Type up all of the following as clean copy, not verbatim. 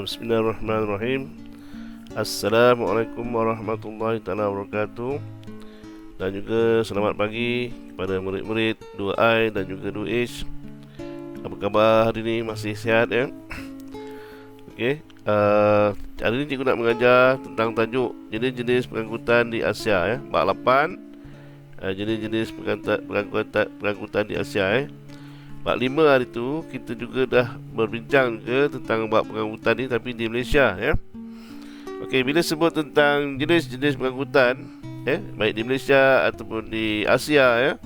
Bismillahirrahmanirrahim. Assalamualaikum warahmatullahi taala wabarakatuh. Dan juga selamat pagi kepada murid-murid 2I dan juga 2H. Apa khabar hari ini? Masih sihat ya? Okey. Hari ini cikgu nak mengajar tentang tajuk jenis-jenis pengangkutan di Asia ya. Bab 8. Jenis-jenis pengangkutan di Asia ya. Bab 5 hari tu kita juga dah berbincang tentang bab pengangkutan ni, tapi di Malaysia ya. Okey, bila sebut tentang jenis-jenis pengangkutan baik di Malaysia ataupun di Asia ya,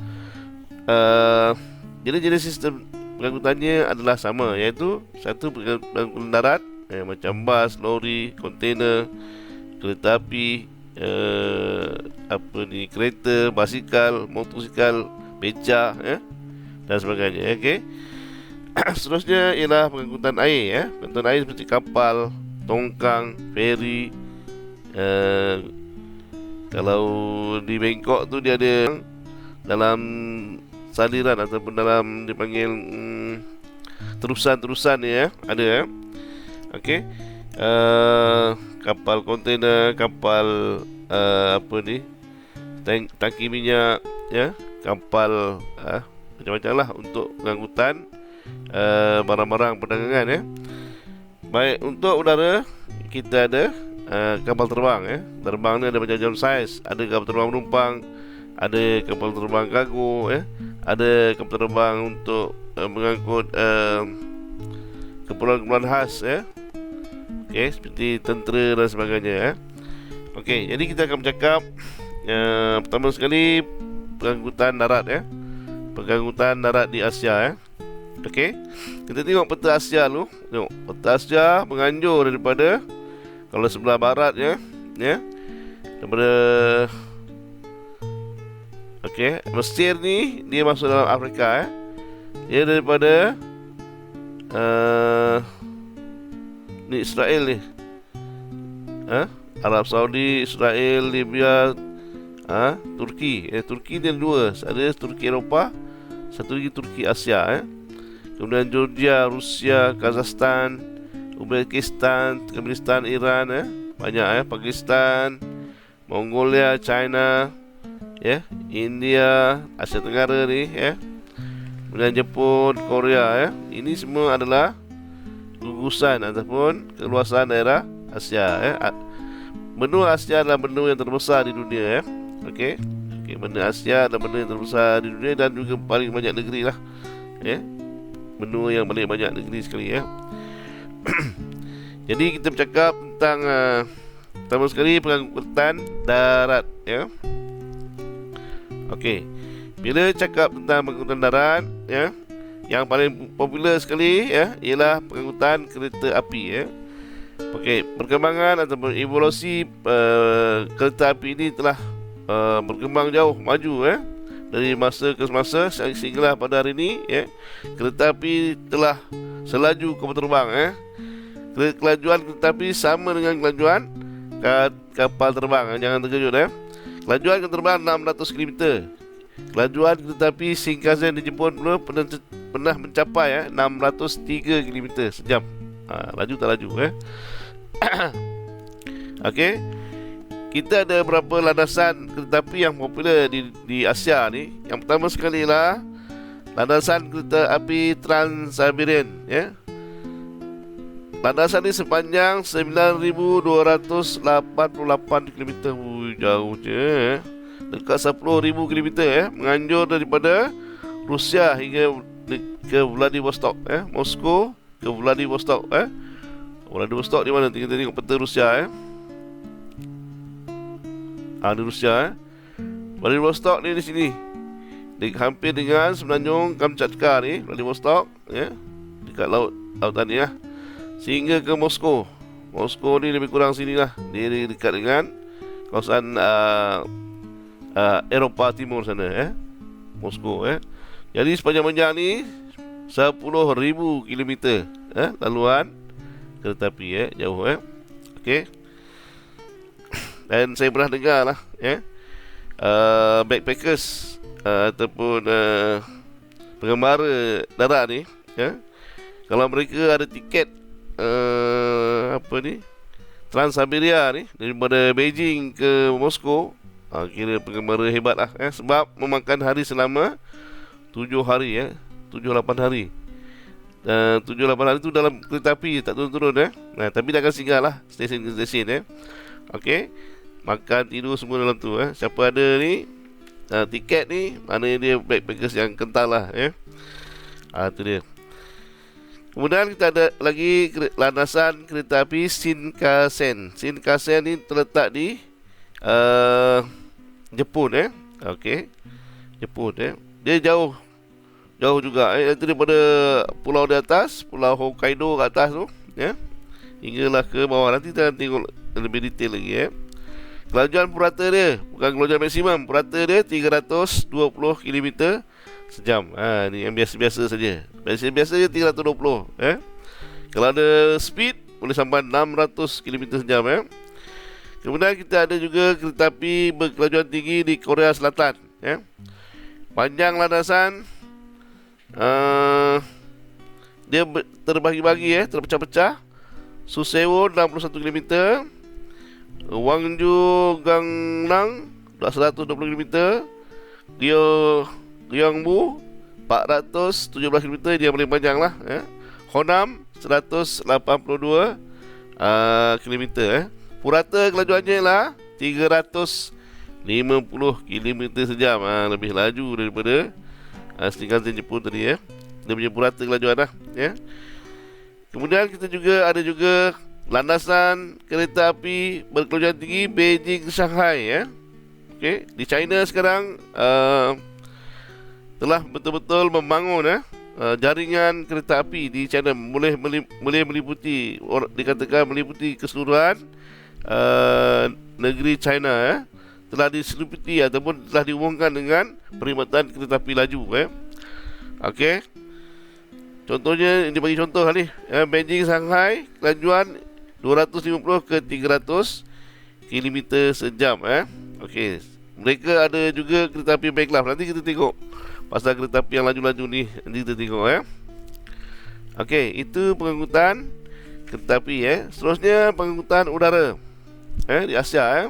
jenis-jenis sistem pengangkutannya adalah sama, iaitu satu pengangkutan darat macam bas, lori, kontainer, kereta api, kereta, basikal, motosikal, beca ya, dan sebagainya. Okey. Seterusnya ialah pengangkutan air ya. Pengangkutan air seperti kapal, tongkang, feri. Kalau di Bangkok tu dia ada dalam saliran ataupun dalam dipanggil terusan-terusan ya, ada ya. Okey. Kapal kontainer, kapal tangki minyak ya, kapal macam-macam lah untuk pengangkutan barang-barang perdagangan ya. Baik, untuk udara kita ada kapal terbang ya. Terbang ni ada macam-macam saiz. Ada kapal terbang penumpang, ada kapal terbang kargo ya, ada kapal terbang untuk mengangkut keperluan-keperluan khas ya. Okey, seperti tentera dan sebagainya ya. Okey, jadi kita akan bercakap pertama sekali pengangkutan darat ya. Pengangkutan darat di Asia ya. Okey. Kita tengok peta Asia dulu. Tengok peta Asia menganjur daripada, kalau sebelah barat ya, daripada Mesir ni dia masuk dalam Afrika ya. Dia daripada ni Israel ni. Arab Saudi, Israel, Libya, Turki. Turki dia dua. Ada Turki Eropah, satu lagi Turki Asia ya. Kemudian Georgia, Rusia, Kazakhstan, Uzbekistan, Turkmenistan, Iran ya. Banyak ya. Pakistan, Mongolia, China ya, India, Asia Tenggara ni ya. Kemudian Jepun, Korea ya. Ini semua adalah gugusan ataupun keluasan daerah Asia ya. Benua Asia adalah benua yang terbesar di dunia ya. Okey, benua Asia adalah benua yang terbesar di dunia dan juga paling banyak negeri lah ya. Benua yang paling banyak negeri sekali ya. Jadi kita bercakap tentang pertama sekali pengangkutan darat ya. Okey, bila cakap tentang pengangkutan darat ya, yang paling popular sekali ya ialah pengangkutan kereta api ya. Okey, perkembangan ataupun evolusi kereta api ini telah berkembang jauh maju ya, dari masa ke masa sehinggalah pada hari ini ya, kereta api telah selaju kapal terbang ya. Kelajuan kereta api sama dengan kelajuan kapal terbang, jangan terkejut ya. Kelajuan kereta terbang 600 km. Kelajuan kereta api Shinkansen di Jepun pernah mencapai ya 603 km sejam. Laju tak laju ya. Okey. Kita ada beberapa landasan kereta api yang popular di Asia ni. Yang pertama sekali lah landasan kereta api Trans-Siberian ya. Landasan ni sepanjang 9,288 km. Jauh je. Dekat 10,000 km ya. Menganjur daripada Rusia hingga ke Vladivostok ya. Moskow ke Vladivostok ya. Vladivostok di mana? Kita tengok peta Rusia ya. Di Rusia ya. Vladivostok ni di sini. Hampir dengan semenanjung Kamchatka ni, Vladivostok ya. Dekat lautan ni lah. Sehingga ke Moskow. Moskow ni lebih kurang sini lah. Dia dekat dengan kawasan Eropah Timur sana ya. Moskow ya. Jadi sepanjang ni 10,000 km laluan kereta api ya, jauh ya. Okey. Dan saya pernah dengar lah ya, backpackers ataupun pengembara darat ni ya, kalau mereka ada tiket apa ni, Trans-Siberia ni, daripada Beijing ke Moskow. Kira pengembara hebat lah, sebab memakan hari selama 7 hari, 7-8 hari. 7-8 hari tu dalam kereta api, tak turun-turun. Tapi dia akan singgah lah stesen ke stesen. Okey, makan, tidur semua dalam tu. Siapa ada ni tiket ni, maknanya dia backpackers yang kental lah. Tu dia. Kemudian kita ada lagi landasan kereta api Shinkansen. Shinkansen ni terletak di Jepun. Okey, Jepun. Dia jauh juga. Itu daripada pulau di atas, pulau Hokkaido kat atas tu, hinggalah ke bawah. Nanti kita tengok lebih detail lagi. Kelajuan purata dia, bukan kelajuan maksimum, purata dia 320 km sejam. Ni yang biasa-biasa saja. Biasa-biasa je 320. Kalau ada speed boleh sampai 600 km sejam. Kemudian kita ada juga kereta api berkelajuan tinggi di Korea Selatan. Panjang landasan dia terbagi-bagi, terpecah-pecah. Susewo 61 km, Gwangju Gangnam 120 km, Gyeongbu 417 km, dia paling panjang lah. Honam 182 km. Purata kelajuannya lah 350 km sejam. Lebih laju daripada Shinkansen Jepun tadi. Dia punya purata kelajuan lah. Kemudian kita juga ada juga landasan kereta api berkelajuan tinggi Beijing Shanghai. Okey, di China sekarang telah betul-betul membangun jaringan kereta api di China. Boleh meliputi, dikatakan meliputi keseluruhan negeri China. Telah diseliputi ataupun telah diumumkan dengan perkhidmatan kereta api laju. Okey, contohnya, ini bagi contoh ni, Beijing Shanghai kelajuan 250 ke 300 km sejam. Okey, mereka ada juga kereta api Maglev. Nanti kita tengok pasal kereta api yang laju-laju ni, nanti kita tengok. Okey, itu pengangkutan kereta api. Seterusnya pengangkutan udara di Asia.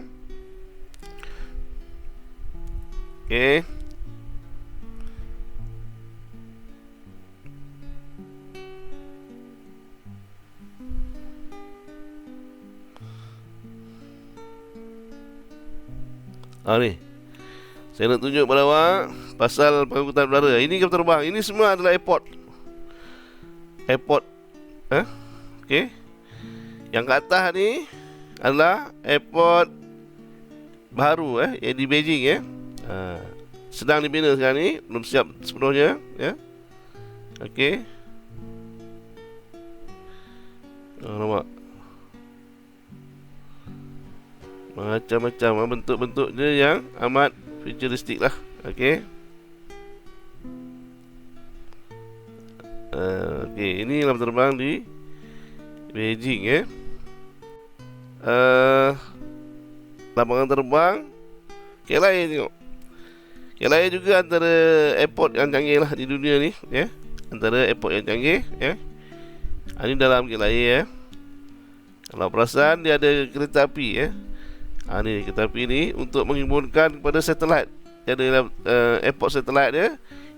Okey, ni saya nak tunjuk pada awak pasal pengangkutan udara. Ini kapal terbang, ini semua adalah airport. Okey, yang kat atas ni adalah airport baru yang di Beijing. Sedang dibina sekarang ni, belum siap sepenuhnya. Okey, nampak macam-macam bentuk-bentuknya yang amat futuristik lah. Okey, ini kapal terbang di Beijing. Lapangan terbang KLIA, tengok. KLIA juga antara airport yang canggih lah di dunia ni. Antara airport yang canggih. Ini dalam KLIA. Kalau perasan, dia ada kereta api. Ni kereta api ni untuk menghubungkan kepada satelit. Dia ada airport satelit dia.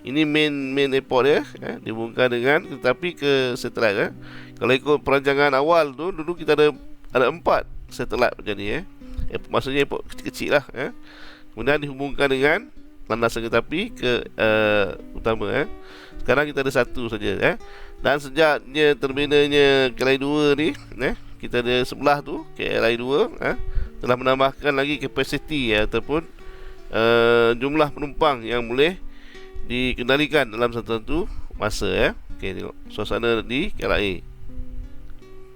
Ini main airport dia. Dihubungkan dengan kereta api ke satelit. Kalau ikut perancangan awal tu, dulu kita ada 4 satelit macam ni. Maksudnya airport kecil-kecil lah. Kemudian dihubungkan dengan landasan kereta api ke utama. Sekarang kita ada satu saja. Dan sejaknya terbinanya KLIA 2 ni, kita ada sebelah tu KLIA 2 telah menambahkan lagi kapasiti ataupun jumlah penumpang yang boleh dikendalikan dalam satu-satu masa. Okey, tengok suasana di KLIA.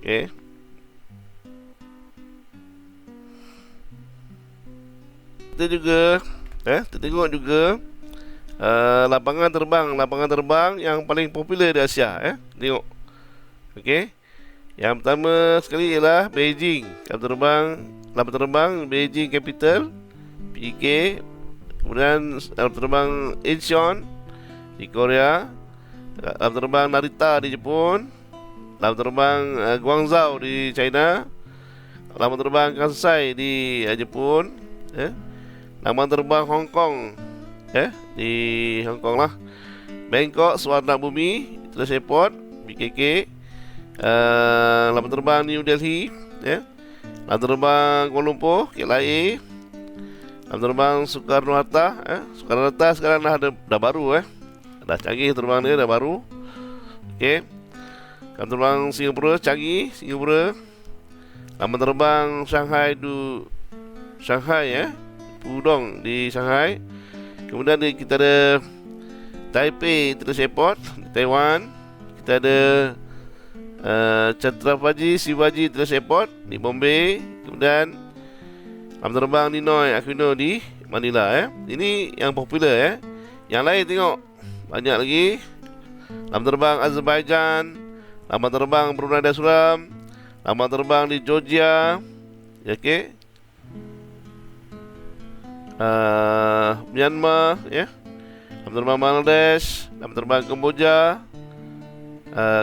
Okey, kita juga kita tengok juga lapangan terbang yang paling popular di Asia. Tengok. Okey, yang pertama sekali ialah Beijing. Lapangan terbang Beijing Capital, PK. Kemudian lapangan terbang Incheon di Korea, lapangan terbang Narita di Jepun, Laman terbang Guangzhou di China. Laman terbang Kansai di Jepun. Laman terbang Hong Kong di Hong Kong lah. Bangkok Suwarna Bumi International Airport BKK. Laman terbang New Delhi, laman terbang Kuala Lumpur KLIA. Laman terbang Soekarno-Hatta. Soekarno-Hatta sekarang dah baru, dah canggih terbang dia, dah baru. Okey. Laman terbang Singapura, canggih Singapura. Laman terbang Shanghai, Pudong di Shanghai. Kemudian kita ada Taipei International Airport di Taiwan. Kita ada Chhatrapati Shivaji International Airport di Bombay. Kemudian laman terbang Ninoy Aquino di Manila. Ini yang popular. Yang lain tengok banyak lagi. Laman terbang Azerbaijan, laman terbang Brunei Darussalam, laman terbang di Georgia, okey. Myanmar, laman terbang Bangladesh, laman terbang Kemboja,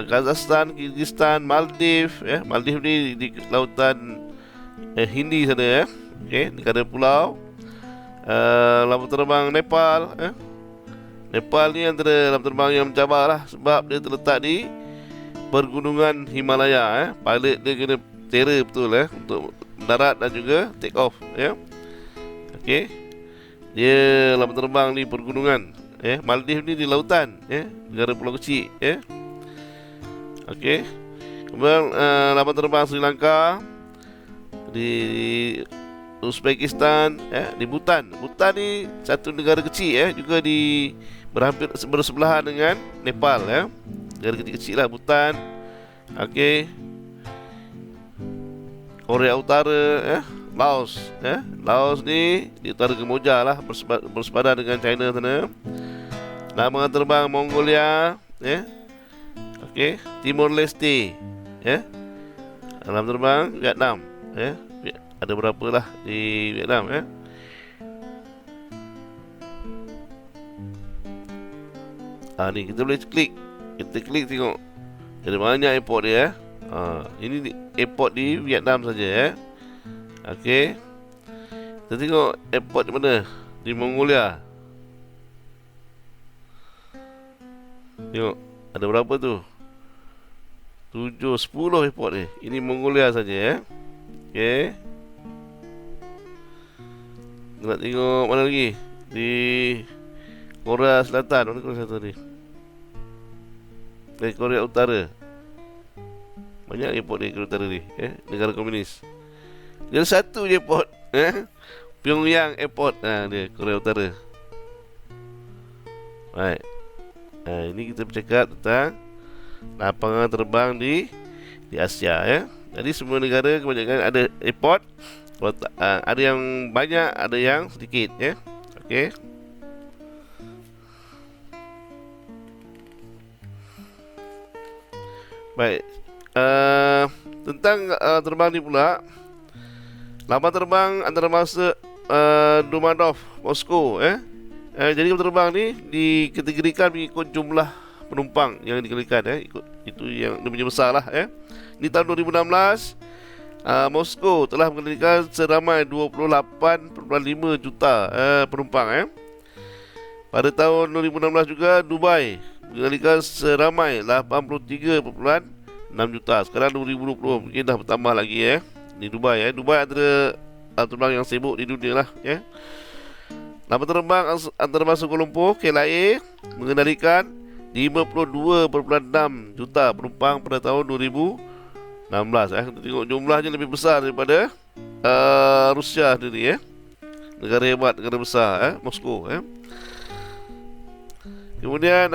Kazakhstan, Kyrgyzstan, Maldives, Maldives ni di lautan Hindi sana, okey, negara pulau. Laman terbang Nepal, Nepal ni antara laman terbang yang mencabar lah, sebab dia terletak di pergunungan Himalaya. Pilot dia kena terror betul untuk mendarat dan juga take off. Okey, dia laman terbang di pergunungan. Maldives ni di lautan, negara pulau kecil. Okey, kemudian laman terbang Sri Lanka, di Uzbekistan, di Bhutan. Bhutan ni satu negara kecil, juga di berhampir bersebelahan dengan Nepal, negara kecil-kecil lah Bhutan. Okey, Korea Utara, Laos, Laos ni di utara Kemboja lah, bersepadan dengan China sana. Laman terbang Mongolia, okey, Timor Leste, laman terbang Vietnam, ada berapa lah di Vietnam, ni kita boleh klik. Kita klik tengok ada banyak airport dia. Ini airport di Vietnam saja, okey. Kita tengok airport di mana? Di Mongolia. Tengok ada berapa tu? 7, 10 airport ni. Ini Mongolia saja, okey. Nak tengok mana lagi? Di Korea Selatan. Mana Korea Selatan ni? Di Korea Utara. Banyak airport di Korea Utara ni, negara komunis. Dia ada satu je airport, Pyongyang Airport, dia Korea Utara. Baik. Ini kita bercakap tentang lapangan terbang di Asia, Jadi semua negara kebanyakan ada airport. Ada yang banyak, ada yang sedikit, okey. Baik. Tentang terbang ni pula, laman terbang antarabangsa Domodedow, Moskow, jadi terbang ni dikategorikan mengikut jumlah penumpang yang dikeluarkan, itu yang dia punya besar lah, Di tahun 2016, Moskow telah mengendalikan seramai 28.5 juta penumpang. Pada tahun 2016 juga Dubai mengendalikan seramai 83.6 juta. Sekarang 2020 mungkin dah bertambah lagi, di Dubai, Dubai antara terbang yang sibuk di dunia lah, Laman terbang antarabangsa Kuala Lumpur KLIA mengendalikan 52.6 juta penumpang pada tahun 2016. Kita tengok jumlahnya lebih besar daripada Rusia sendiri, negara hebat, negara besar, Moskow, Kemudian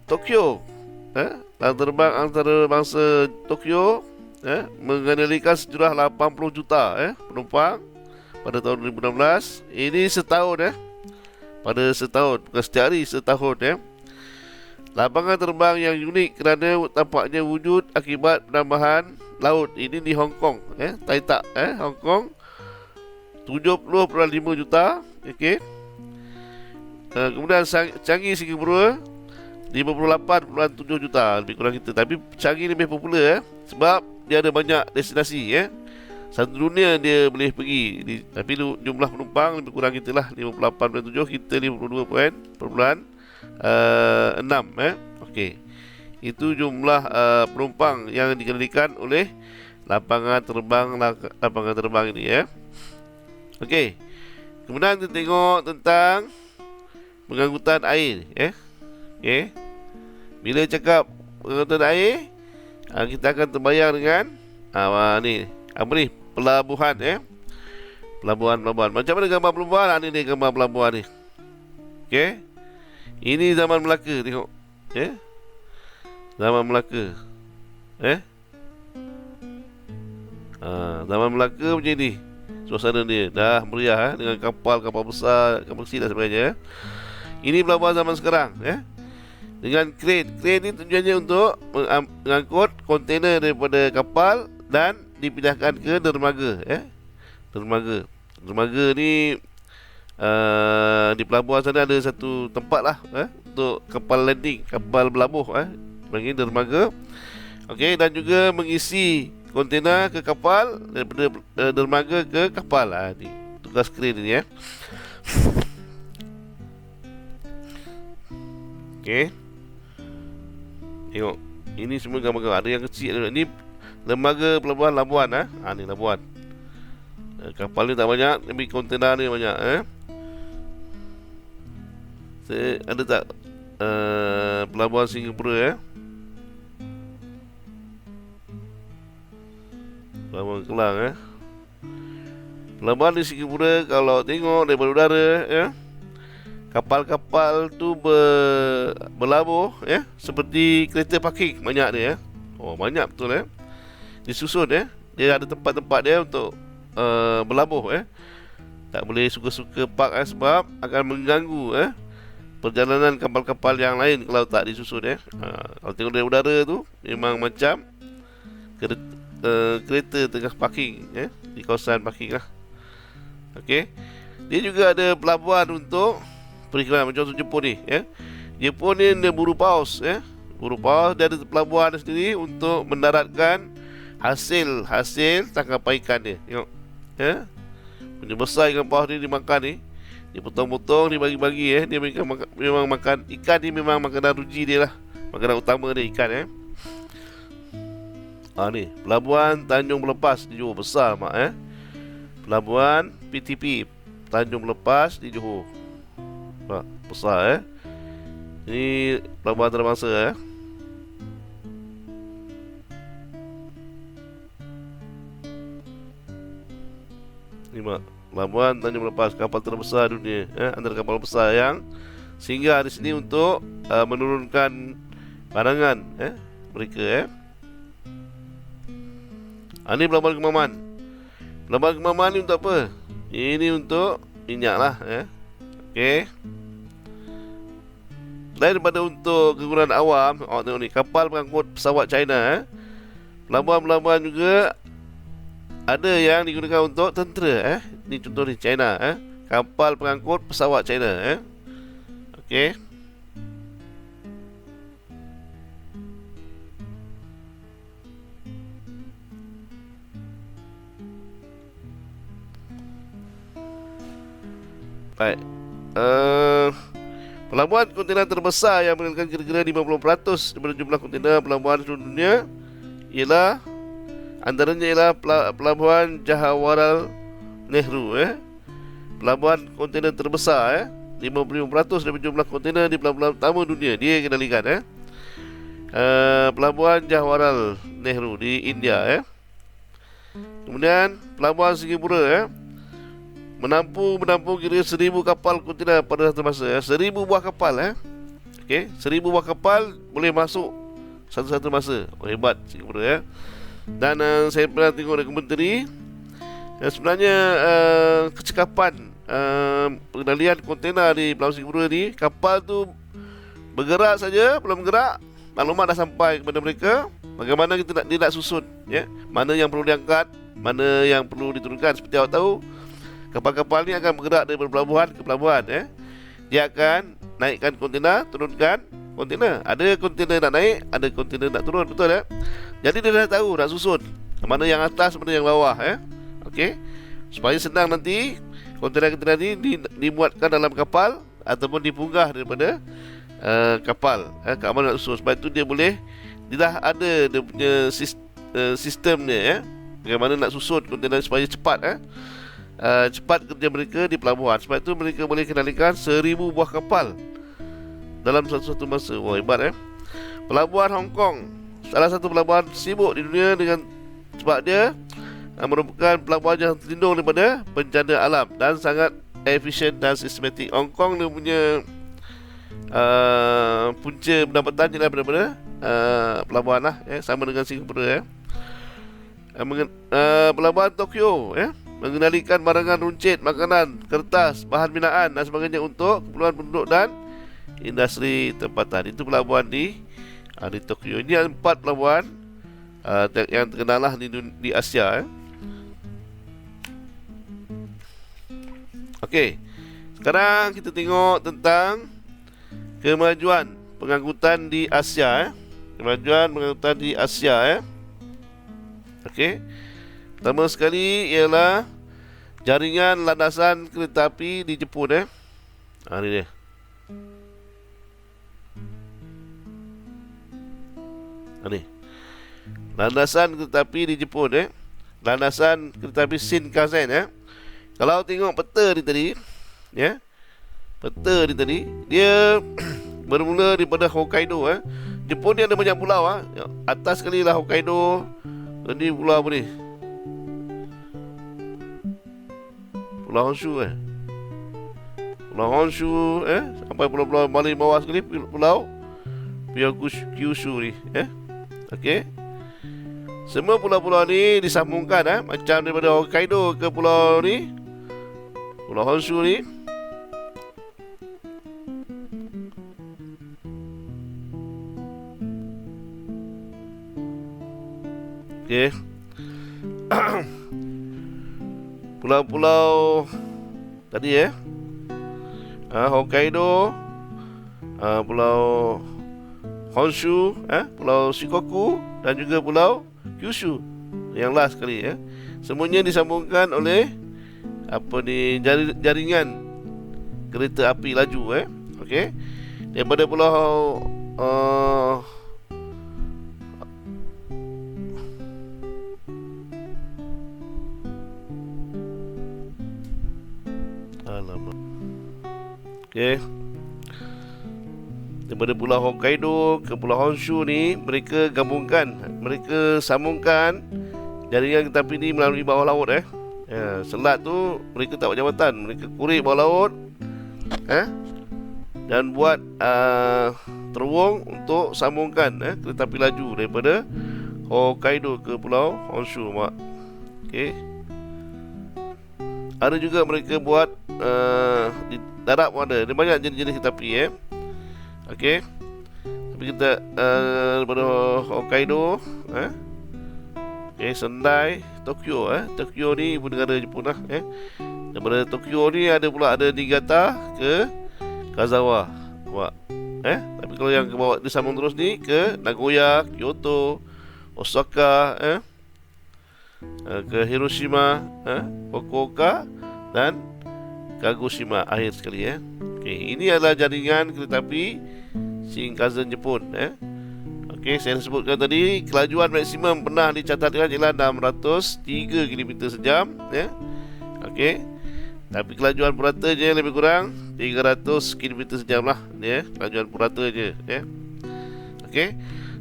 Tokyo, laman terbang antarabangsa Tokyo mengendalikan sejumlah 80 juta penumpang pada tahun 2016. Ini setahun, pada setahun, bukan setiap hari, setahun, Lapangan terbang yang unik kerana tampaknya wujud akibat penambahan laut. Ini di Hong Kong, Tai Tak, Hong Kong, 70.5 juta, okey. Kemudian Changi Singapura, 58.7 juta lebih kurang kita. Tapi Changi lebih popular sebab dia ada banyak destinasi satu dunia dia boleh pergi tapi jumlah penumpang lebih kurang kita lah 58.7, kita 52.6 Okey. Itu jumlah penumpang yang dikendalikan oleh lapangan terbang ini Okey. Kemudian kita tengok tentang pengangkutan air Okey. Bila cakap pengangkutan air, kita akan terbayang dengan ni apa ni, pelabuhan Pelabuhan. Macam mana gambar pelabuhan? Ni dia gambar pelabuhan ni. Okey. Ini zaman Melaka, tengok. Zaman Melaka. Zaman Melaka macam ni. Suasana dia dah meriah dengan kapal-kapal besar, kapal kecil dan sebagainya. Ini pelabuhan zaman sekarang dengan kren. Kren ni tujuannya untuk mengangkut kontainer daripada kapal dan dipindahkan ke dermaga Dermaga ni di pelabuhan sana ada satu tempat lah untuk kapal landing, kapal berlabuh panggil dermaga. Okey, dan juga mengisi kontainer ke kapal daripada dermaga ke kapal ni tugas kren ni Okey. Tengok, ini semua gambar-gambar. Ada yang kecil, ni lembaga pelabuhan Labuan ni Labuan. Kapal ni tak banyak, tapi kontainer ni banyak Ada tak pelabuhan Singapura Pelabuhan Kelang Pelabuhan di Singapura, kalau tengok daripada udara kapal-kapal tu berlabuh seperti kereta parking. Banyak dia banyak betul disusun dia ada tempat-tempat dia untuk berlabuh tak boleh suka-suka park sebab akan mengganggu perjalanan kapal-kapal yang lain kalau tak disusun kalau tengok dari udara tu memang macam kereta tengah parking di kawasan parking lah. Okey. Dia juga ada pelabuhan untuk periklan, macam contoh Jepun ni Jepun ni dia buru paus buru paus, dia ada pelabuhan dia sendiri untuk mendaratkan hasil tangkapan ikan dia. Tengok punya besar ikan paus ni dimakan ni, dipotong-potong, dibagi-bagi dia memang makan ikan ni, memang makanan ruji dia lah, makanan utama dia ikan ni pelabuhan Tanjung Melepas di Johor, besar mak pelabuhan PTP Tanjung Melepas di Johor, besar Ini pelabuhan antarabangsa Ni mak, pelabuhan Tanjung Melepas, kapal terbesar dunia antara kapal besar yang singgah di sini untuk menurunkan barangan mereka Ini pelabuhan Kemaman. Pelabuhan Kemaman ni untuk apa? Ini untuk minyak lah Okey. Daripada untuk kegunaan awam, tengok ni, kapal pengangkut pesawat China pelabuhan-pelabuhan juga ada yang digunakan untuk tentera Ni contoh ni China kapal pengangkut pesawat China Okey. Baik. Pelabuhan kontainer terbesar yang menggunakan kira-kira 50% daripada jumlah kontainer pelabuhan di seluruh dunia ialah, antaranya ialah pelabuhan Jawaharlal Nehru Pelabuhan kontainer terbesar 55% daripada jumlah kontainer di pelabuhan utama dunia dia kendalikan Pelabuhan Jawaharlal Nehru di India Kemudian pelabuhan Singapura menampung kira 1,000 kapal kontainer pada satu masa 1,000 buah kapal Okey, 1,000 buah kapal boleh masuk satu-satu masa. Hebat Singapura Dan saya pernah tengok dokumentari sebenarnya kecekapan pengendalian kontainer di Pelabuhan Singapura ni, kapal tu bergerak saja, belum bergerak maklumat dah sampai kepada mereka. Bagaimana dia nak susun mana yang perlu diangkat, mana yang perlu diturunkan. Seperti awak tahu, kapal-kapal ni akan bergerak dari pelabuhan ke pelabuhan Dia akan naikkan kontainer, turunkan kontainer. Ada kontainer nak naik, ada kontainer nak turun, betul ya? Jadi dia dah tahu nak susun mana yang atas, mana yang bawah ya. Okey. Supaya senang nanti kontainer-kontainer ini dimuatkan dalam kapal ataupun dipunggah daripada kapal kat mana nak susun. Sebab itu dia dah ada dia punya sistem dia ya. Bagaimana nak susun kontainer supaya cepat cepat kerja mereka di pelabuhan. Sebab itu mereka boleh kendalikan 1000 buah kapal dalam satu masa. Wah, hebat Pelabuhan Hong Kong, salah satu pelabuhan sibuk di dunia sebab dia merupakan pelabuhan yang terlindung daripada bencana alam dan sangat efisien dan sistematik. Hong Kong dia punya punca pendapatan ialah daripada pelabuhan lah sama dengan Singapura pelabuhan Tokyo mengendalikan barangan runcit, makanan, kertas, bahan binaan dan sebagainya untuk keperluan penduduk dan industri tempatan. Itu pelabuhan di Tokyo. Ini 4 pelabuhan yang terkenal lah di Asia Okey. Sekarang kita tengok tentang kemajuan pengangkutan di Asia Kemajuan pengangkutan di Asia Okey. Pertama sekali ialah jaringan landasan kereta api di Jepun Ini dia. Ini. Landasan kereta api di Jepun Landasan kereta api Shinkansen Kalau tengok peta ni tadi Peta ni tadi dia bermula daripada Hokkaido Jepun ni ada banyak pulau Atas sekali lah Hokkaido. Ini pulau apa ni? Pulau Honshu Pulau Honshu sampai pulau-pulau paling bawah sekali Pulau Kyushu ni Okey. Semua pulau-pulau ni disambungkan macam daripada Hokkaido ke pulau ni, Pulau Honshu ni. Okey. Pulau-pulau tadi Hokkaido, Pulau Honshu, Pulau Shikoku dan juga Pulau Kyushu yang last sekali semuanya disambungkan oleh jaringan kereta api laju okey. Daripada pulau okey, daripada pulau Hokkaido ke pulau Honshu ni mereka sambungkan jaringan kereta api ni melalui bawah laut selat tu mereka tak buat jambatan, mereka kurik bawah laut dan buat terowong untuk sambungkan kereta api laju daripada Hokkaido ke pulau Honshu. Okey. Ada juga mereka buat di darat pun ada. Dia banyak jenis-jenis kereta api okey. Tapi kita daripada Hokkaido okey, Sendai, Tokyo Tokyo ni ibu negara Jepun daripada Tokyo ni ada Niigata ke Kazawa. Tapi kalau yang ke bawah disambung terus ni ke Nagoya, Kyoto, Osaka ke Hiroshima, Fukuoka dan Kagoshima akhir sekali okey. Ini adalah jaringan kereta api Shinkansen Jepun okey. Saya sebutkan tadi kelajuan maksimum pernah dicatatkan ialah 603 km sejam okey. Tapi kelajuan purata je lebih kurang 300 km sejam lah kelajuan purata je okey.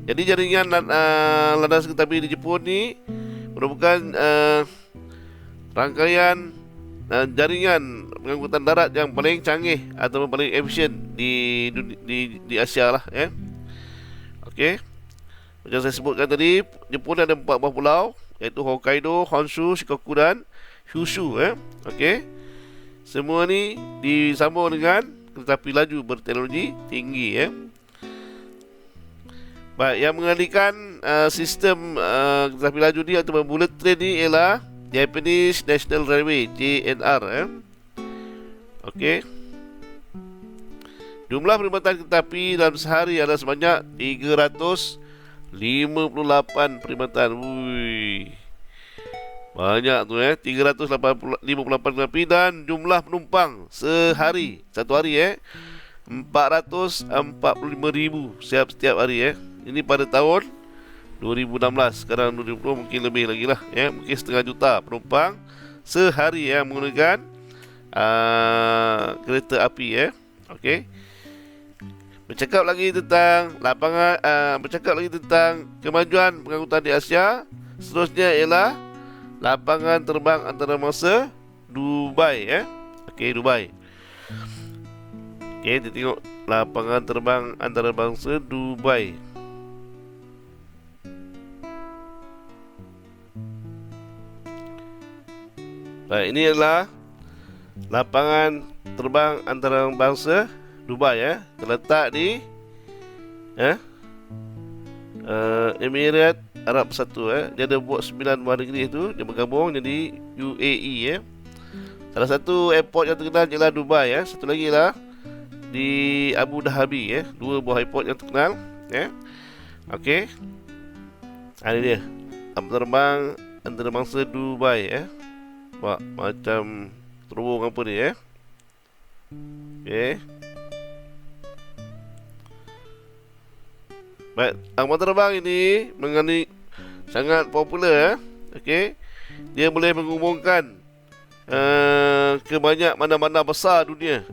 Jadi jaringan landasan kereta api di Jepun ni merupakan rangkaian jaringan pengangkutan darat yang paling canggih atau paling efisien di Asia lah okey. Macam saya sebutkan tadi, Jepun ada 4 buah pulau iaitu Hokkaido, Honshu, Shikoku dan Kyushu okey. Semua ni disambung dengan kereta api laju berteknologi tinggi Baik, yang mengalihkan sistem kereta api laju ni atau bullet train ni ialah Japanese National Railway, JNR okey. Jumlah perkhidmatan kereta api dalam sehari adalah sebanyak 358 perkhidmatan. Ui, banyak tu 358 kereta api. Dan jumlah penumpang sehari, satu hari 445,000 setiap hari Ini pada tahun 2016. Sekarang 2020 mungkin lebih lagi lah mungkin setengah juta penumpang sehari menggunakan kereta api Okey. Bercakap lagi tentang kemajuan pengangkutan di Asia. Seterusnya ialah lapangan terbang antarabangsa Dubai Okey, Dubai. Okey, kita tengok lapangan terbang antarabangsa Dubai. Baik, ini adalah lapangan terbang antarabangsa Dubai terletak di Emirat Arab Bersatu Dia ada buat 9 buah negeri itu, dia bergabung jadi UAE Salah satu airport yang terkenal ialah Dubai Satu lagi ialah di Abu Dhabi 2 buah airport yang terkenal Okey. Ini dia lapangan terbang antarabangsa Dubai macam terowong apa ni Okey. Baik, lapangan terbang ini sangat popular Okey. Dia boleh menghubungkan ke banyak mana-mana besar dunia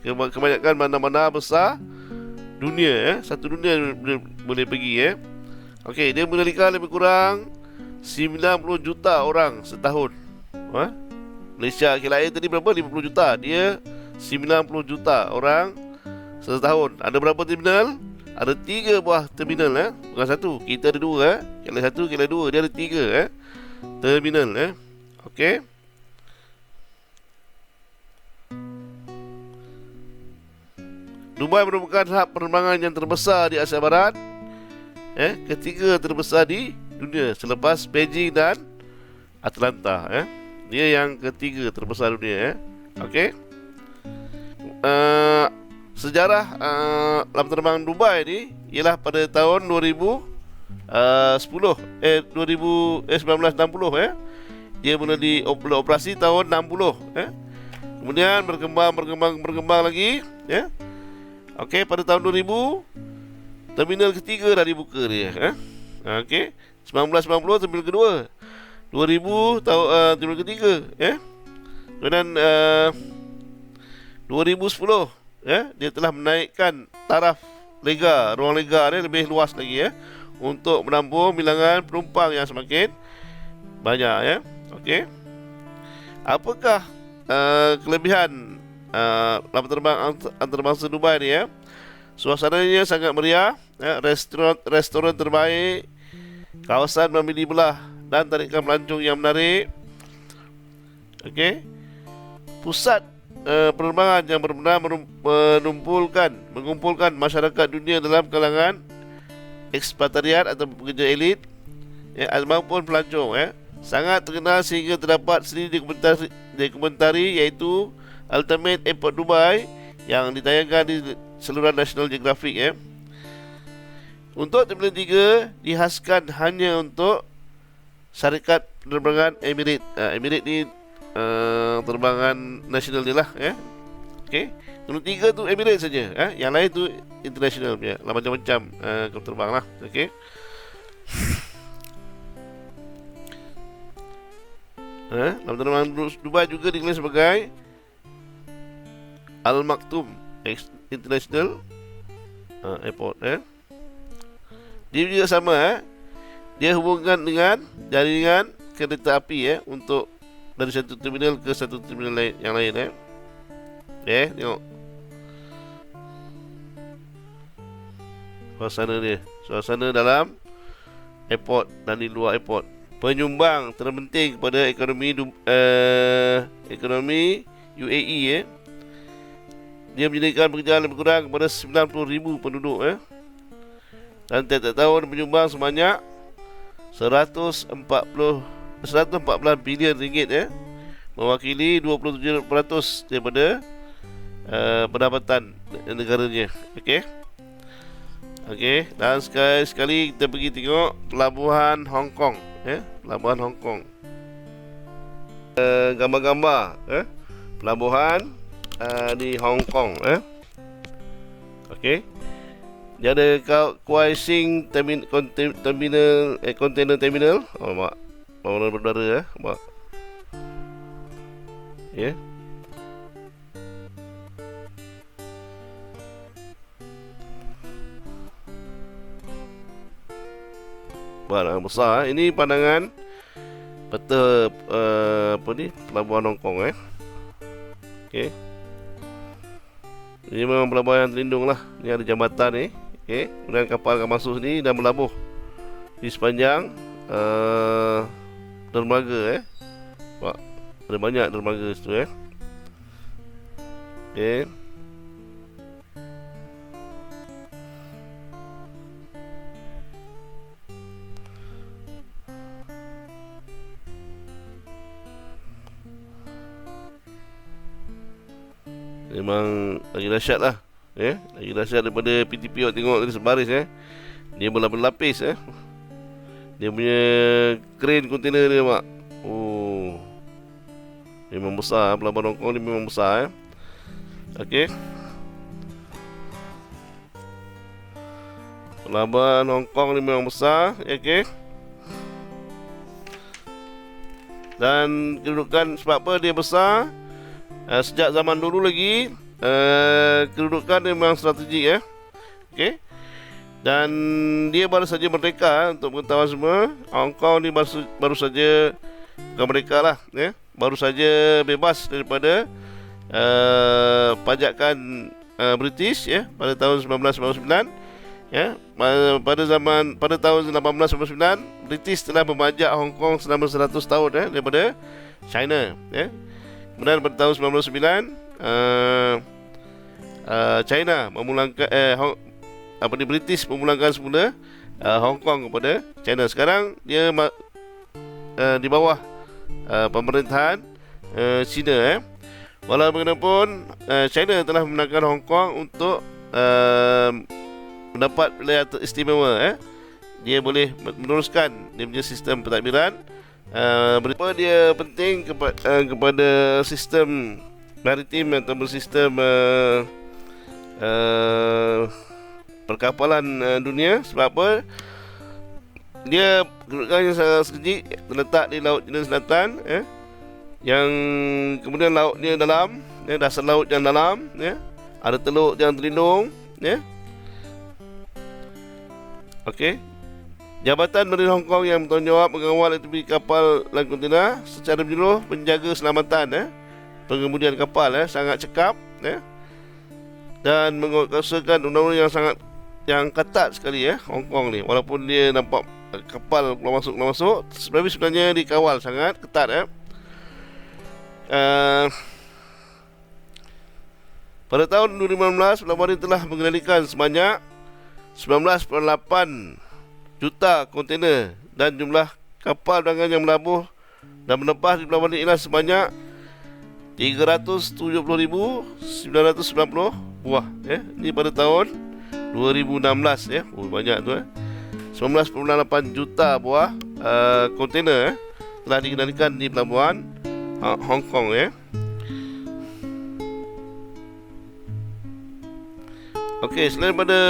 kebanyakan mana-mana besar dunia satu dunia boleh pergi Okey, dia mengendalikan lebih kurang 90 juta orang setahun. Malaysia KLIA tadi berapa? 50 juta. Dia 90 juta orang setahun. Ada berapa terminal? Ada 3 buah terminal bukan satu. Kita ada 2 KLIA 1, KLIA 2. Dia ada 3 terminal Okey. Dubai merupakan hub penerbangan yang terbesar di Asia Barat ketiga terbesar di dunia selepas Beijing dan Atlanta Dia yang ketiga terbesar dunia Okey. Sejarah lapangan terbang Dubai ni ialah pada tahun 1960 Dia mula dioperasi tahun 60 Kemudian berkembang lagi Okey, pada tahun 2000 terminal ketiga dah dibuka dia Okey, 1990 terminal kedua, 2000 terminal ketiga dan 2010 dia telah menaikkan taraf ruang lega dia lebih luas lagi untuk menampung bilangan penumpang yang semakin banyak Okey. Apakah kelebihan lapangan terbang antarabangsa Dubai ni Suasananya sangat meriah restoran terbaik, kawasan membeli belah dan tarikan pelancong yang menarik. Okey. Pusat penerbangan yang benar-benar mengumpulkan masyarakat dunia dalam kalangan ekspatriat atau pekerja elit maupun pelancong sangat terkenal sehingga terdapat siri dokumentari iaitu Ultimate Airport Dubai yang ditayangkan di saluran National Geographic Untuk terminal 3 dihaskan hanya untuk syarikat penerbangan Emirates. Emirates ni terbangan nasional dia lah Okey. Terminal 3 tu Emirates saja yang lain tu international punya macam-macam terbang lah. Okey. Lapangan terbang Dubai juga dikenali sebagai Al Maktoum International Airport Dia juga sama dia hubungkan dengan jaringan kereta api untuk dari satu terminal ke satu terminal lain yang lain tengok suasana dalam airport dan di luar airport. Penyumbang terpenting kepada ekonomi UAE dia menyediakan pekerjaan lebih kurang kepada 90,000 penduduk dan tiap-tiap tahun menyumbang sebanyak 114 bilion ringgit mewakili 27% daripada pendapatan negaranya. Okey. Okey, dan sekali kita pergi tengok pelabuhan Hong Kong, pelabuhan Hong Kong. Gambar-gambar, pelabuhan di Hong Kong, Okey. Dia ada Kwai Sing Terminal, Container Terminal. Oh, mak. Bangunan berdara, mak. Ya. Barang besar. Ini pandangan peta pelabuhan Hong Kong, Okey. Ini memang pelabuhan yang terlindung lah. Ini ada jambatan ni, okey. Kemudian kapal akan masuk sini dan berlabuh di sepanjang dermaga, Pak. Ada banyak dermaga situ, Okey. Memang lagi dahsyat lah, lagi dahsyat daripada PTP. Awak tengok tadi sebaris, dia berlapis-lapis, dia punya crane kontainer dia, mak. Oh, memang besar. Pelabuhan Hong Kong ni memang besar, Okey. Pelabuhan Hong Kong ni memang besar, okey. Dan kedudukan, sebab apa dia besar? Sejak zaman dulu lagi, kedudukan dia memang strategik, Okey. Dan dia baru saja merdeka, untuk pengetahuan semua. Hong Kong ni baru saja bukan merdeka lah, baru saja bebas daripada pajakan British, pada tahun 1999. Pada tahun 1899, British telah membajak Hong Kong selama 100 tahun, daripada China, Kemudian pada tahun 1999, China memulangkan British memulangkan semula Hong Kong kepada China. Sekarang dia di bawah pemerintahan China, Walau bagaimanapun, China telah memenangkan Hong Kong untuk mendapat wilayah istimewa, Dia boleh meneruskan dia punya sistem pentadbiran. Berapa dia penting kepada sistem maritim atau sistem perkapalan dunia. Sebab apa? Dia kedudukannya sangat strategik, terletak di Laut Cina Selatan, yang kemudian lautnya dalam, dasar laut yang dalam, ada teluk yang terlindung, Okey. Jabatan Marine Hong Kong yang bertanggungjawab mengawal aktiviti kapal dan kontena secara menyeluruh, menjaga keselamatan pengemudian kapal, sangat cekap, dan menguatkuasakan undang-undang yang ketat sekali, Hong Kong ni. Walaupun dia nampak kapal keluar masuk, sebenarnya dikawal sangat ketat, Pada tahun 2015, pelabuhan ini telah mengendalikan sebanyak 19.8 juta kontainer, dan jumlah kapal dagangan yang melabuh dan menebas di pelabuhan ini ialah sebanyak 370,990 buah, Ini pada tahun 2016, banyak tu, 19.8 juta buah kontainer telah dikendalikan di pelabuhan Hong Kong, Okey, selain pada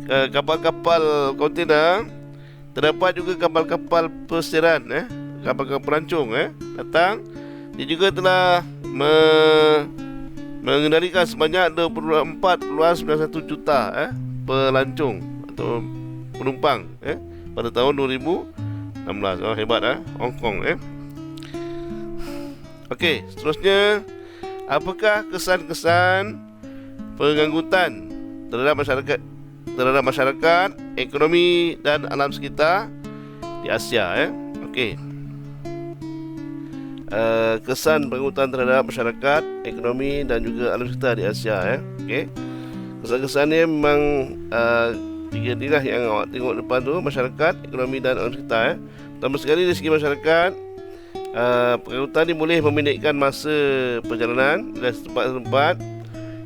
kapal-kapal kontainer, terdapat juga kapal-kapal perseran, kapal-kapal pelancong, datang. Dia juga telah mengendalikan sebanyak 24.91 juta pelancong atau penumpang, pada tahun 2016. Hebat, Hong Kong, Okey, seterusnya, apakah kesan-kesan pengangkutan terhadap masyarakat, ekonomi dan alam sekitar di Asia, Okey. Kesan pengangkutan terhadap masyarakat, ekonomi dan juga alam sekitar di Asia, Okey. Kesan-kesannya memang tiga ni lah yang awak tengok depan tu: masyarakat, ekonomi dan alam sekitar. Pertama sekali, dari segi masyarakat, pengangkutan ni boleh memendekkan masa perjalanan dari tempat ke tempat.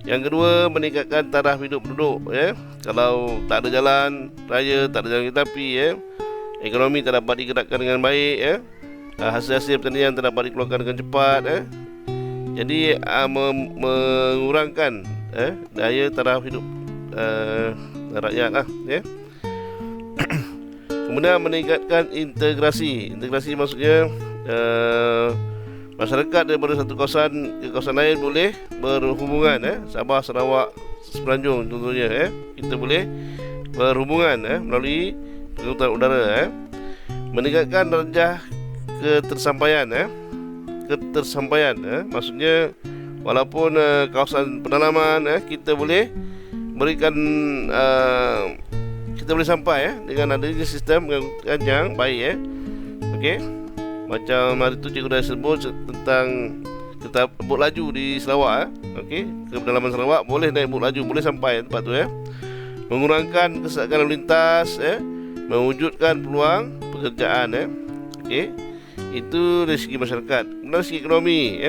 Yang kedua, meningkatkan taraf hidup penduduk, ya. Kalau tak ada jalan raya, tak ada jalan kereta api, ya, ekonomi tak dapat digerakkan dengan baik, ya. Hasil-hasil pertanian tak dapat dikeluarkan dengan cepat, ya. Jadi mengurangkan daya taraf hidup rakyat lah, ya. Kemudian meningkatkan integrasi. Integrasi maksudnya masyarakat daripada satu kawasan ke kawasan lain boleh berhubungan, Sabah, Sarawak, Semenanjung contohnya, kita boleh berhubungan melalui pengangkutan udara, meningkatkan darjah ketersampaian, maksudnya walaupun kawasan pedalaman, kita boleh berikan kita boleh sampai dengan adanya sistem pengangkutan yang baik, okey. Macam hari tu cikgu dah sebut tentang kereta bot laju di Sarawak, okey, ke pedalaman Sarawak boleh naik bot laju, boleh sampai tempat tu, mengurangkan kesesakan lalu lintas, mewujudkan peluang pekerjaan, okey. Itu dari segi masyarakat. Dari segi ekonomi,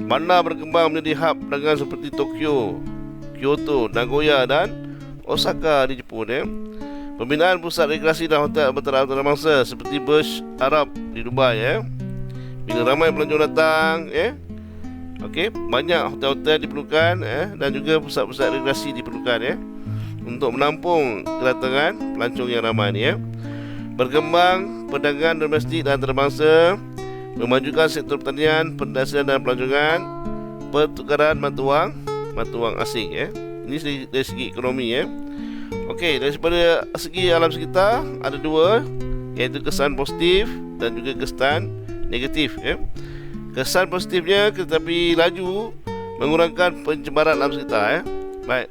bandar berkembang menjadi hub perdagangan seperti Tokyo, Kyoto, Nagoya dan Osaka di Jepun, Pembinaan pusat rekreasi dan hotel antarabangsa seperti Burj Arab di Dubai, bila ramai pelancong datang, okey, banyak hotel-hotel diperlukan, dan juga pusat-pusat rekreasi diperlukan, untuk menampung kedatangan pelancong yang ramai ni, Berkembang perdagangan domestik dan antarabangsa, memajukan sektor pertanian, perdagangan dan pelancongan, pertukaran mata wang asing, Ini dari segi ekonomi, Okey, daripada segi alam sekitar ada dua, iaitu kesan positif dan juga kesan negatif, Kesan positifnya, kereta api laju mengurangkan pencemaran alam sekitar, Baik.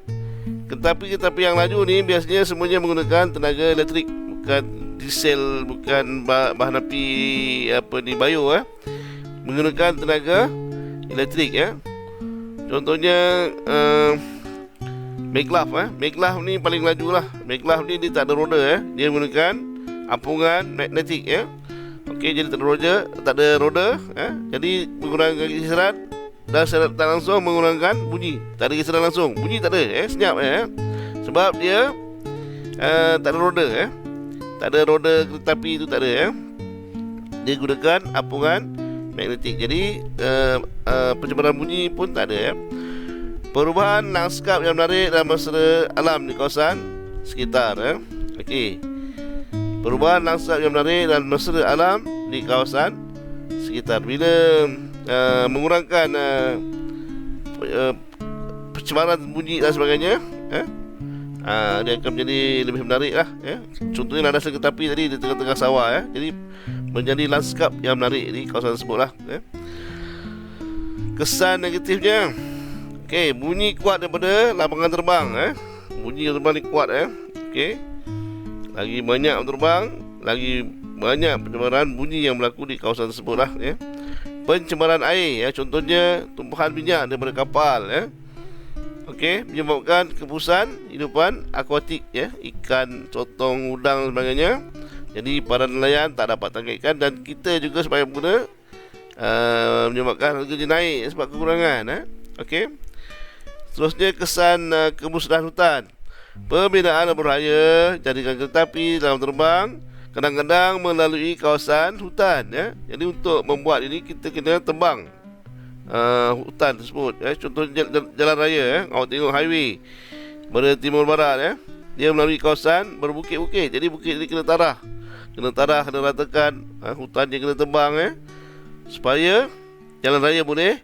Kereta api yang laju ni biasanya semuanya menggunakan tenaga elektrik, bukan diesel, bukan bahan api bio, menggunakan tenaga elektrik, Contohnya Maglev ni paling laju lah. Maglev ni dia tak ada roda, dia menggunakan apungan magnetik, Okey, jadi tak ada roda, jadi mengurangkan geseran, dan secara tak langsung mengurangkan bunyi. Tak ada geseran langsung, bunyi tak ada, senyap, sebab dia tak ada roda, tak ada roda kereta api tu, tak ada, dia gunakan apungan magnetik. Jadi pencemaran bunyi pun tak ada, Perubahan lanskap yang menarik dan mesra alam di kawasan sekitar, Okey. Perubahan lanskap yang menarik dan mesra alam di kawasan sekitar. Bila mengurangkan pencemaran bunyi dan sebagainya, dia akan menjadi lebih menarik lah, Contohnya landasan kereta api tadi di tengah-tengah sawah, Jadi menjadi lanskap yang menarik di kawasan tersebut lah, Kesan negatifnya, okey, bunyi kuat daripada lapangan terbang, Bunyi terbang ni kuat, Okey. Lagi banyak terbang, lagi banyak pencemaran bunyi yang berlaku di kawasan tersebut lah, Pencemaran air, contohnya tumpahan minyak daripada kapal, Okey, menyebabkan kepusahan hidupan akuatik, ikan, sotong, udang dan sebagainya. Jadi para nelayan tak dapat tangkap ikan, dan kita juga sebagai pengguna menyebabkan harga dia naik sebab kekurangan, Okey. Seterusnya, kesan kemusnahan hutan. Pembinaan berbahaya jadikan kereta api dalam terbang kadang-kadang melalui kawasan hutan, Jadi untuk membuat ini kita kena tebang hutan tersebut, Contohnya jalan raya, awak tengok highway pada timur barat, dia melalui kawasan berbukit-bukit. Jadi bukit ni kena tarah, kena ratakan, hutan dia kena tebang, supaya jalan raya boleh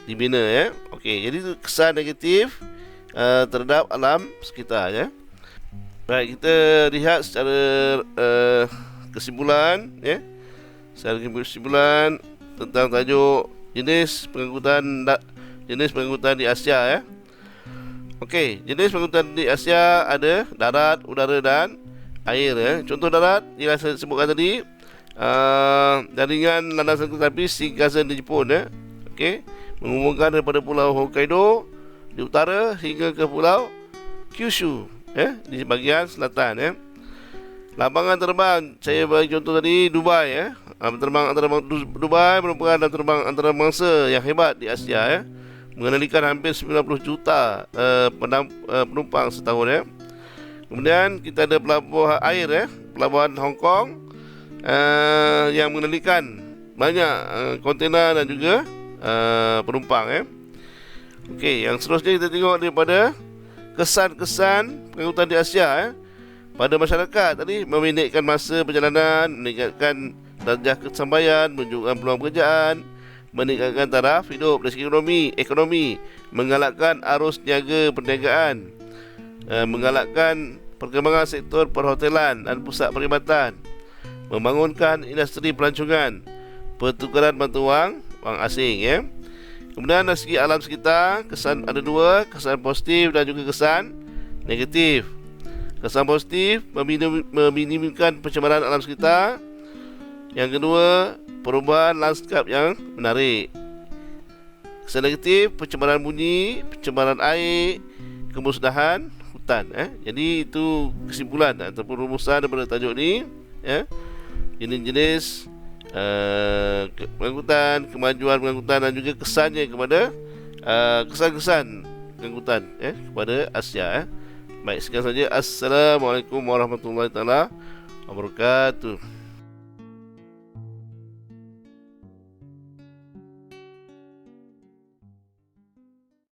dibina, Okey, jadi itu kesan negatif terhadap alam sekitar, Baik, kita lihat secara kesimpulan, secara kesimpulan tentang tajuk jenis pengangkutan di Asia, Okey, jenis pengangkutan di Asia ada darat, udara dan air, Contoh darat yang saya sebutkan tadi, jaringan landasan kereta api Shinkansen di Jepun, Okey, menghubungkan daripada Pulau Hokkaido di utara hingga ke Pulau Kyushu, di bahagian selatan, Lapangan terbang saya bagi contoh tadi Dubai, terbang Dubai merupakan terbang antarabangsa yang hebat di Asia, mengendalikan hampir 90 juta penumpang setahun ya. Kemudian kita ada pelabuhan air pelabuhan Hong Kong yang mengendalikan banyak kontainer dan juga penumpang ya. Okey, yang seterusnya kita tengok daripada kesan-kesan pengangkutan di Asia pada masyarakat tadi, memendekkan masa perjalanan, meningkatkan darjah kesambayan, menunjukkan peluang pekerjaan, meningkatkan taraf hidup dari segi ekonomi, menggalakkan arus niaga perniagaan, menggalakkan perkembangan sektor perhotelan dan pusat perkhidmatan, membangunkan industri pelancongan, pertukaran bantuan wang asing ya. Kemudian dari segi alam sekitar, kesan ada dua, kesan positif dan juga kesan negatif. Kesan positif meminimumkan pencemaran alam sekitar. Yang kedua, perubahan lanskap yang menarik. Kesan negatif, pencemaran bunyi, pencemaran air, kemusnahan hutan Jadi itu kesimpulan ataupun rumusan daripada tajuk ni jenis-jenis pengangkutan, kemajuan pengangkutan dan juga kesannya kepada kesan-kesan pengangkutan kepada Asia Baik, sekian saja. Assalamualaikum warahmatullahi taala wabarakatuh.